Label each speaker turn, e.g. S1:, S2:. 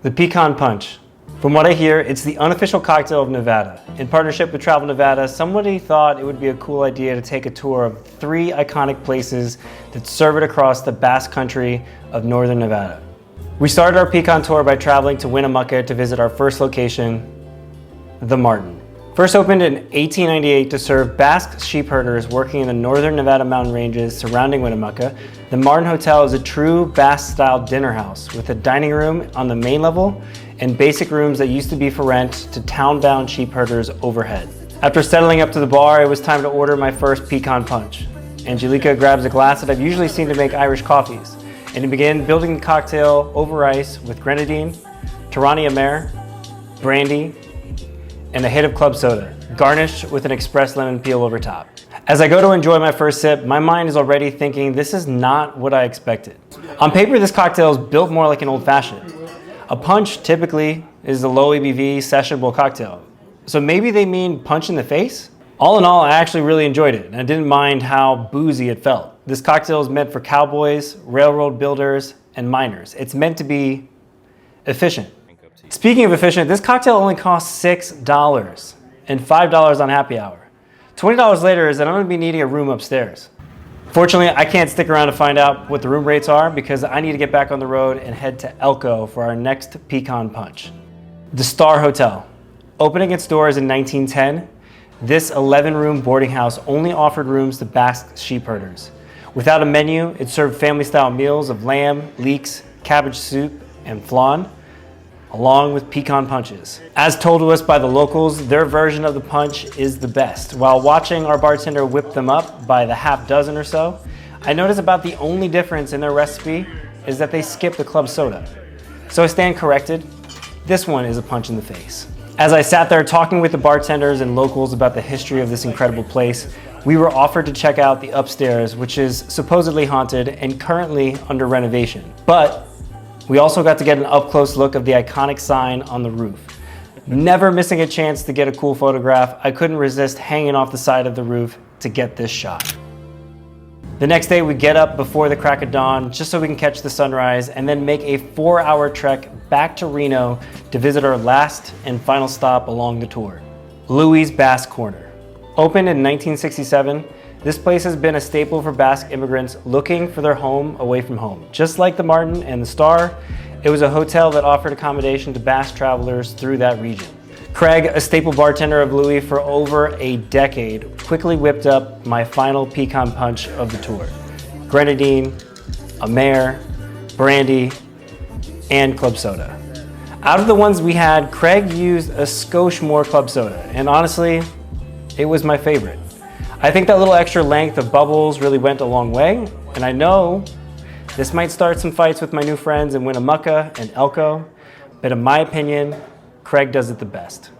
S1: The Picon Punch. From what I hear, it's the unofficial cocktail of Nevada. In partnership with Travel Nevada, somebody thought it would be a cool idea to take a tour of 3 iconic places that serve it across the Basque country of northern Nevada. We started our Picon tour by traveling to Winnemucca to visit our first location, the Martin. First opened in 1898 to serve Basque sheep herders working in the northern Nevada mountain ranges surrounding Winnemucca, the Martin Hotel is a true Basque-style dinner house with a dining room on the main level and basic rooms that used to be for rent to town-bound sheep herders overhead. After settling up to the bar, it was time to order my first Picon Punch. Angelica grabs a glass that I've usually seen to make Irish coffees, and he began building the cocktail over ice with grenadine, Torani Amer, brandy, and a hit of club soda, garnished with an express lemon peel over top. As I go to enjoy my first sip, my mind is already thinking this is not what I expected. On paper, this cocktail is built more like an old-fashioned. A punch typically is a low ABV sessionable cocktail. So maybe they mean punch in the face? All in all, I actually really enjoyed it, and I didn't mind how boozy it felt. This cocktail is meant for cowboys, railroad builders, and miners. It's meant to be efficient. Speaking of efficient, this cocktail only costs $6 and $5 on happy hour. $20 later is that I'm gonna be needing a room upstairs. Fortunately, I can't stick around to find out what the room rates are because I need to get back on the road and head to Elko for our next Picon Punch. The Star Hotel. Opening its doors in 1910, this 11-room boarding house only offered rooms to Basque sheep herders. Without a menu, it served family-style meals of lamb, leeks, cabbage soup, and flan, along with pecan punches. As told to us by the locals, their version of the punch is the best. While watching our bartender whip them up by the half dozen or so, I noticed about the only difference in their recipe is that they skip the club soda. So I stand corrected, this one is a punch in the face. As I sat there talking with the bartenders and locals about the history of this incredible place, we were offered to check out the upstairs, which is supposedly haunted and currently under renovation. But we also got to get an up-close look of the iconic sign on the roof. Never missing a chance to get a cool photograph, I couldn't resist hanging off the side of the roof to get this shot. The next day we get up before the crack of dawn just so we can catch the sunrise and then make a 4-hour trek back to Reno to visit our last and final stop along the tour, Louis' Basque Corner. Opened in 1967, this place has been a staple for Basque immigrants looking for their home away from home. Just like the Martin and the Star, it was a hotel that offered accommodation to Basque travelers through that region. Craig, a staple bartender of Louis for over a decade, quickly whipped up my final Picon Punch of the tour. Grenadine, Amer, brandy, and club soda. Out of the ones we had, Craig used a skosh more club soda, and honestly, it was my favorite. I think that little extra length of bubbles really went a long way, and I know this might start some fights with my new friends in Winnemucca and Elko, but in my opinion, Craig does it the best.